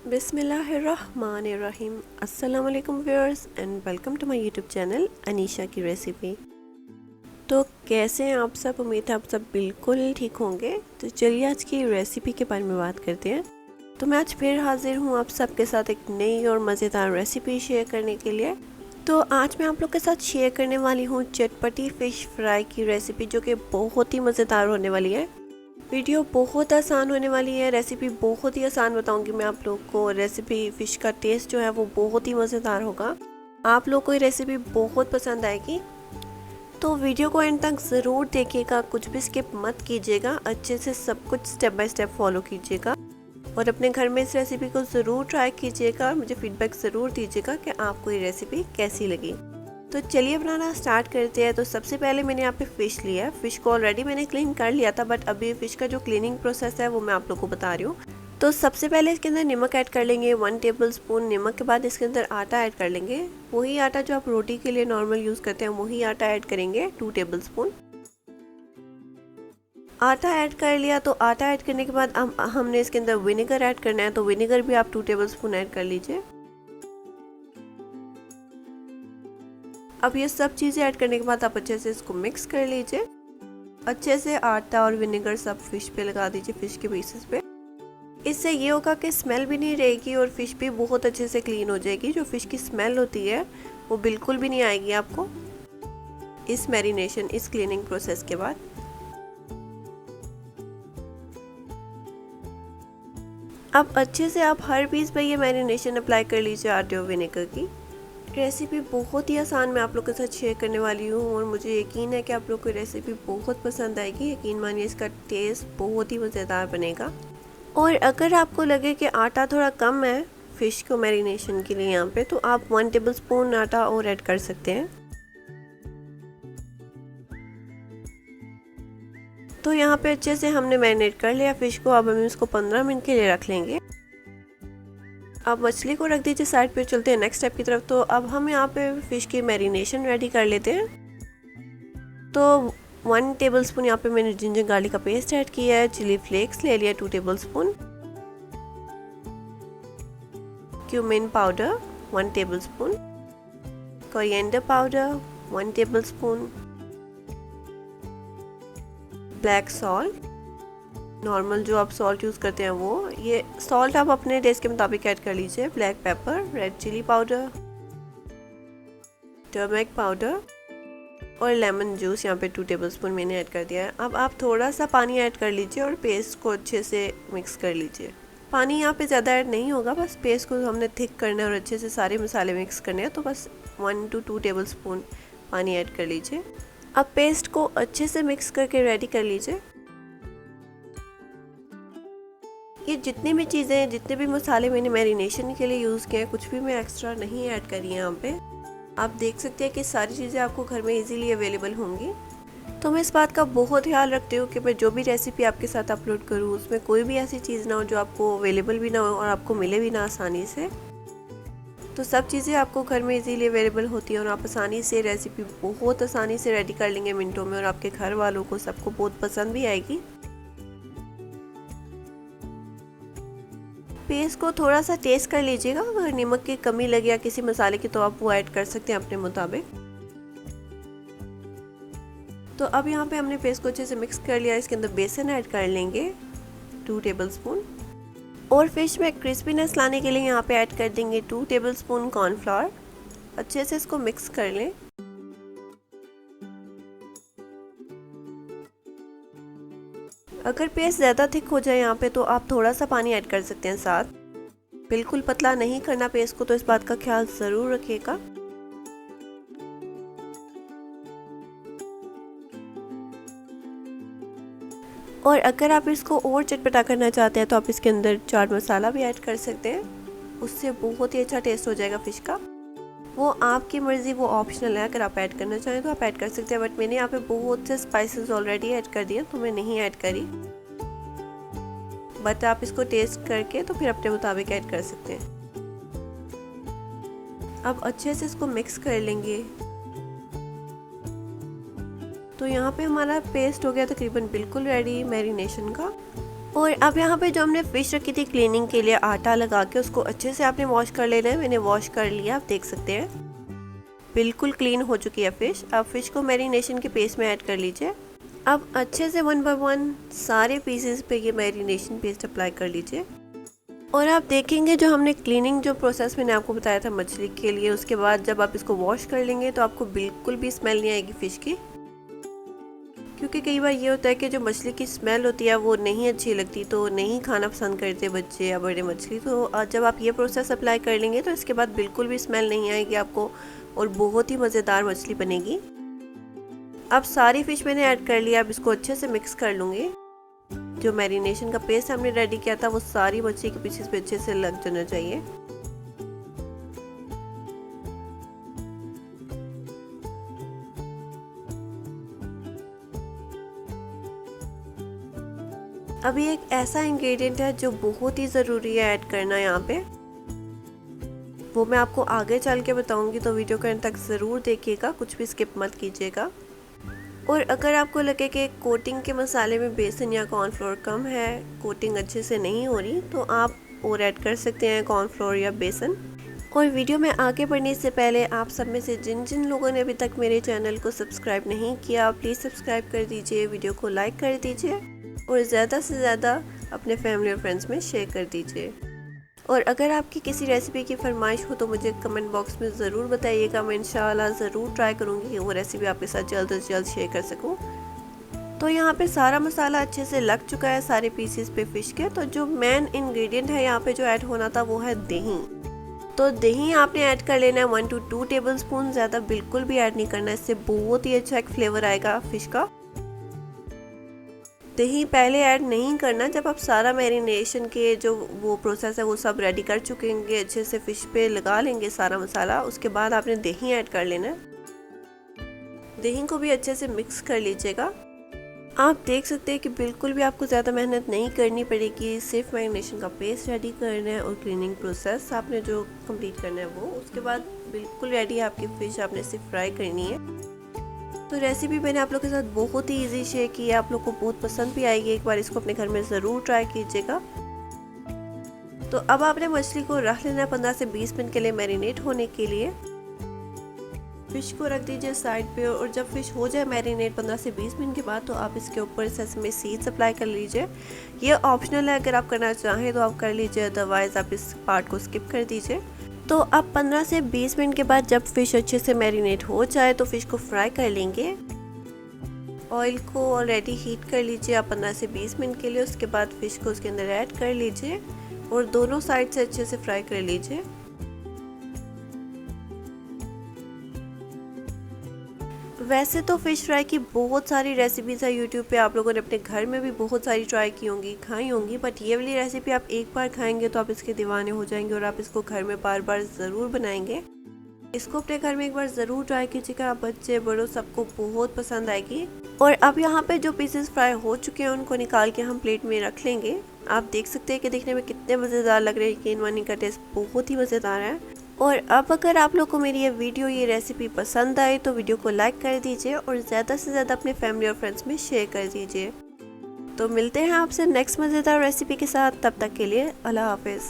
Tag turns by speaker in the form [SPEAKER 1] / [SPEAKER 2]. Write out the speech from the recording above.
[SPEAKER 1] बिस्मिल्लाहिर्रहमानिर्रहीम। अस्सलाम वालेकुम viewers and welcome to my YouTube channel Anisha की रेसिपी। तो कैसे हैं आप सब? उम्मीद है आप सब बिल्कुल ठीक होंगे। तो चलिए आज की रेसिपी के बारे में बात करते हैं। तो मैं आज फिर हाजिर हूँ आप सबके साथ एक नई और मज़ेदार रेसिपी शेयर करने के लिए। तो आज मैं आप लोग के साथ शेयर करने वाली हूँ चटपटी फ़िश फ्राई की रेसिपी, जो कि बहुत ही मज़ेदार होने वाली है। वीडियो बहुत आसान होने वाली है, रेसिपी बहुत ही आसान बताऊंगी मैं आप लोग को। रेसिपी फ़िश का टेस्ट जो है वो बहुत ही मज़ेदार होगा, आप लोग को ये रेसिपी बहुत पसंद आएगी। तो वीडियो को एंड तक ज़रूर देखिएगा, कुछ भी स्किप मत कीजिएगा, अच्छे से सब कुछ स्टेप बाय स्टेप फॉलो कीजिएगा और अपने घर में इस रेसिपी को ज़रूर ट्राई कीजिएगा और मुझे फीडबैक ज़रूर दीजिएगा कि आपको ये रेसिपी कैसी लगी। तो चलिए बनाना स्टार्ट करते हैं। तो सबसे पहले मैंने यहाँ पे फ़िश लिया है। फ़िश को ऑलरेडी मैंने क्लीन कर लिया था, बट अभी फ़िश का जो क्लीनिंग प्रोसेस है वो मैं आप लोग को बता रही हूँ। तो सबसे पहले इसके अंदर नमक ऐड कर लेंगे 1 टेबल स्पून। नमक के बाद इसके अंदर आटा ऐड कर लेंगे, वही आटा जो आप रोटी के लिए नॉर्मल यूज़ करते हैं वही आटा ऐड करेंगे 2 टेबल स्पून। आटा ऐड कर लिया। तो आटा ऐड करने के बाद हमने इसके अंदर विनेगर ऐड करना है, तो विनेगर भी आप 2 टेबल स्पून ऐड कर लीजिए। अब ये सब चीज़ें ऐड करने के बाद आप अच्छे से इसको मिक्स कर लीजिए। अच्छे से आटा और विनेगर सब फिश पे लगा दीजिए, फिश के पीसेस पे। इससे ये होगा कि स्मेल भी नहीं रहेगी और फिश भी बहुत अच्छे से क्लीन हो जाएगी। जो फिश की स्मेल होती है वो बिल्कुल भी नहीं आएगी आपको इस मैरिनेशन, इस क्लीनिंग प्रोसेस के बाद। अब अच्छे से आप हर पीस पे ये मैरिनेशन अप्लाई कर लीजिए आटे और विनेगर की। रेसिपी बहुत ही आसान मैं आप लोग के साथ शेयर करने वाली हूँ और मुझे यकीन है कि आप लोग को रेसिपी बहुत पसंद आएगी। यकीन मानिए इसका टेस्ट बहुत ही मज़ेदार बनेगा। और अगर आपको लगे कि आटा थोड़ा कम है फ़िश को मैरिनेशन के लिए यहाँ पे, तो आप 1 टेबल स्पून आटा और ऐड कर सकते हैं। तो यहाँ पे अच्छे से हमने मैरिनेट कर लिया फ़िश को। अब हम इसको 15 मिनट के लिए रख लेंगे। अब मछली को रख दीजिए साइड पे, चलते हैं नेक्स्ट स्टेप की तरफ। तो अब हम यहाँ पे फ़िश की मैरिनेशन रेडी कर लेते हैं। तो 1 टेबल स्पून यहाँ पे मैंने जिंजर गार्लिक का पेस्ट ऐड किया है। चिली फ्लेक्स ले लिया 2 table spoon. Cumin powder 1 table spoon. Coriander powder 1 table spoon. Black salt, normal जो आप सॉल्ट यूज़ करते हैं वो, ये सॉल्ट आप अपने टेस्ट के मुताबिक ऐड कर लीजिए। Black pepper, red chili powder, turmeric powder और लेमन जूस यहाँ पे 2 टेबल स्पून मैंने ऐड कर दिया है। अब आप थोड़ा सा पानी ऐड कर लीजिए और पेस्ट को अच्छे से मिक्स कर लीजिए। पानी यहाँ पे ज़्यादा ऐड नहीं होगा, बस पेस्ट को हमने थिक करना है और अच्छे से सारे मसाले मिक्स करने हैं। तो बस 1 to 2 टेबल स्पून पानी ऐड कर लीजिए। अब पेस्ट को अच्छे से मिक्स करके रेडी कर लीजिए। ये जितनी भी चीज़ें, जितने भी मसाले मैंने मैरिनेशन के लिए यूज़ किए हैं, कुछ भी मैं एक्स्ट्रा नहीं ऐड करी है यहाँ पे। आप देख सकते हैं कि सारी चीज़ें आपको घर में इजीली अवेलेबल होंगी। तो मैं इस बात का बहुत ख्याल रखती हूँ कि मैं जो भी रेसिपी आपके साथ अपलोड करूँ उसमें कोई भी ऐसी चीज़ ना हो जो आपको अवेलेबल भी ना हो और आपको मिले भी ना आसानी से। तो सब चीज़ें आपको घर में इजीली अवेलेबल होती हैं और आप आसानी से रेसिपी बहुत आसानी से रेडी कर लेंगे मिनटों में, और आपके घर वालों को सबको बहुत पसंद भी आएगी। पेस्ट को थोड़ा सा टेस्ट कर लीजिएगा, अगर नमक की कमी लगे या किसी मसाले की तो आप वो ऐड कर सकते हैं अपने मुताबिक। तो अब यहाँ पे हमने पेस्ट को अच्छे से मिक्स कर लिया। इसके अंदर बेसन ऐड कर लेंगे 2 टेबल स्पून और फिश में क्रिस्पीनेस लाने के लिए यहाँ पे ऐड कर देंगे 2 टेबल स्पून कॉर्नफ्लावर। अच्छे से इसको मिक्स कर लें। अगर पेस्ट ज़्यादा थिक हो जाए यहाँ पे तो आप थोड़ा सा पानी ऐड कर सकते हैं साथ। बिल्कुल पतला नहीं करना पेस्ट को, तो इस बात का ख्याल ज़रूर रखिएगा। और अगर आप इसको और चटपटा करना चाहते हैं तो आप इसके अंदर चाट मसाला भी ऐड कर सकते हैं, उससे बहुत ही अच्छा टेस्ट हो जाएगा फ़िश का। वो आपकी मर्ज़ी, वो ऑप्शनल है। अगर आप ऐड करना चाहें तो आप ऐड कर सकते हैं, बट मैंने यहाँ पे बहुत से स्पाइसेस ऑलरेडी ऐड कर दिए तो मैं नहीं ऐड करी। बट आप इसको टेस्ट करके तो फिर अपने मुताबिक ऐड कर सकते हैं। अब अच्छे से इसको मिक्स कर लेंगे। तो यहाँ पे हमारा पेस्ट हो गया तकरीबन बिल्कुल रेडी मैरिनेशन का। और अब यहाँ पे जो हमने फ़िश रखी थी क्लीनिंग के लिए, आटा लगा के उसको अच्छे से आपने वॉश कर लेना है। मैंने वॉश कर लिया, आप देख सकते हैं बिल्कुल क्लीन हो चुकी है फ़िश। अब फ़िश को मैरिनेशन के पेस्ट में ऐड कर लीजिए। अब अच्छे से 1 बाय 1 सारे पीसेस पे ये मैरिनेशन पेस्ट अप्लाई कर लीजिए। और आप देखेंगे जो हमने क्लीनिंग जो प्रोसेस मैंने आपको बताया था मछली के लिए, उसके बाद जब आप इसको वॉश कर लेंगे तो आपको बिल्कुल भी स्मेल नहीं आएगी फ़िश की। क्योंकि कई बार ये होता है कि जो मछली की स्मेल होती है वो नहीं अच्छी लगती, तो नहीं खाना पसंद करते बच्चे या बड़े मछली। तो जब आप ये प्रोसेस अप्लाई कर लेंगे तो इसके बाद बिल्कुल भी स्मेल नहीं आएगी आपको और बहुत ही मज़ेदार मछली बनेगी। अब सारी फ़िश मैंने ऐड कर लिया। अब इसको अच्छे से मिक्स कर लूँगी। जो मैरिनेशन का पेस्ट हमने रेडी किया था वो सारी मछली के पीसेस पे अच्छे से लग जाना चाहिए। अभी एक ऐसा इंग्रेडिएंट है जो बहुत ही ज़रूरी है ऐड करना यहाँ पे, वो मैं आपको आगे चल के बताऊंगी, तो वीडियो के अंत तक ज़रूर देखिएगा, कुछ भी स्किप मत कीजिएगा। और अगर आपको लगे कि कोटिंग के मसाले में बेसन या कॉर्नफ्लोर कम है, कोटिंग अच्छे से नहीं हो रही, तो आप और ऐड कर सकते हैं कॉर्नफ्लोर या बेसन। और वीडियो में आगे बढ़ने से पहले आप सब में से जिन जिन लोगों ने अभी तक मेरे चैनल को सब्सक्राइब नहीं किया, प्लीज़ सब्सक्राइब कर दीजिए, वीडियो को लाइक कर दीजिए और ज़्यादा से ज़्यादा अपने फैमिली और फ्रेंड्स में शेयर कर दीजिए। और अगर आपकी किसी रेसिपी की फरमाइश हो तो मुझे कमेंट बॉक्स में ज़रूर बताइएगा। मैं इंशाल्लाह ज़रूर ट्राई करूँगी कि वो रेसिपी आपके साथ जल्द से जल्द शेयर कर सकूँ। तो यहाँ पे सारा मसाला अच्छे से लग चुका है सारे पीसेस पे फ़िश के। तो जो मेन इंग्रेडिएंट है यहाँ पे जो ऐड होना था वो है दही। तो दही आपने ऐड कर लेना है 1 to 2 टेबल स्पून, ज़्यादा बिल्कुल भी ऐड नहीं करना, इससे बहुत ही अच्छा एक फ्लेवर आएगा फ़िश का। दही पहले ऐड नहीं करना, जब आप सारा मैरिनेशन के जो वो प्रोसेस है वो सब रेडी कर चुकेंगे, अच्छे से फ़िश पे लगा लेंगे सारा मसाला, उसके बाद आपने दही ऐड कर लेना है। दही को भी अच्छे से मिक्स कर लीजिएगा। आप देख सकते हैं कि बिल्कुल भी आपको ज़्यादा मेहनत नहीं करनी पड़ेगी, सिर्फ मैरिनेशन का पेस्ट रेडी करना है और क्लीनिंग प्रोसेस आपने जो कंप्लीट करना है वो, उसके बाद बिल्कुल रेडी है आपकी फ़िश, आपने सिर्फ फ्राई करनी है। तो रेसिपी मैंने आप लोग के साथ बहुत ही इजी शेयर की है, आप लोग को बहुत पसंद भी आएगी, एक बार इसको अपने घर में ज़रूर ट्राई कीजिएगा। तो अब आपने मछली को रख लेना है 15 से 20 मिनट के लिए मैरिनेट होने के लिए। फ़िश को रख दीजिए साइड पे और जब फ़िश हो जाए मैरिनेट 15 से 20 मिनट के बाद, तो आप इसके ऊपर सेसमे सीड्स अप्लाई कर लीजिए। ये ऑप्शनल है, अगर आप करना चाहें तो आप कर लीजिए, अदरवाइज़ आप इस पार्ट को स्किप कर दीजिए। तो अब 15 से 20 मिनट के बाद जब फ़िश अच्छे से मैरिनेट हो जाए तो फ़िश को फ्राई कर लेंगे। ऑयल को ऑलरेडी हीट कर लीजिए आप 15 से 20 मिनट के लिए। उसके बाद फ़िश को उसके अंदर ऐड कर लीजिए और दोनों साइड से अच्छे से फ्राई कर लीजिए। वैसे तो फ़िश फ्राई की बहुत सारी रेसिपीज़ है यूट्यूब पे, आप लोगों ने अपने घर में भी बहुत सारी ट्राई की होंगी, खाई होंगी, बट ये वाली रेसिपी आप एक बार खाएंगे तो आप इसके दीवाने हो जाएंगे और आप इसको घर में बार बार ज़रूर बनाएंगे। इसको अपने घर में एक बार ज़रूर ट्राई कीजिएगा, बच्चे बड़ों सबको बहुत पसंद आएगी। और अब यहाँ पे जो पीसेस फ्राई हो चुके हैं उनको निकाल के हम प्लेट में रख लेंगे। आप देख सकते हैं कि देखने में कितने मज़ेदार लग रहे हैं, यकीन मानिए का टेस्ट बहुत ही मज़ेदार है। और अब अगर आप लोग को मेरी ये वीडियो, ये रेसिपी पसंद आए तो वीडियो को लाइक कर दीजिए और ज़्यादा से ज़्यादा अपने फैमिली और फ्रेंड्स में शेयर कर दीजिए। तो मिलते हैं आपसे नेक्स्ट मज़ेदार रेसिपी के साथ, तब तक के लिए अल्लाह हाफिज़।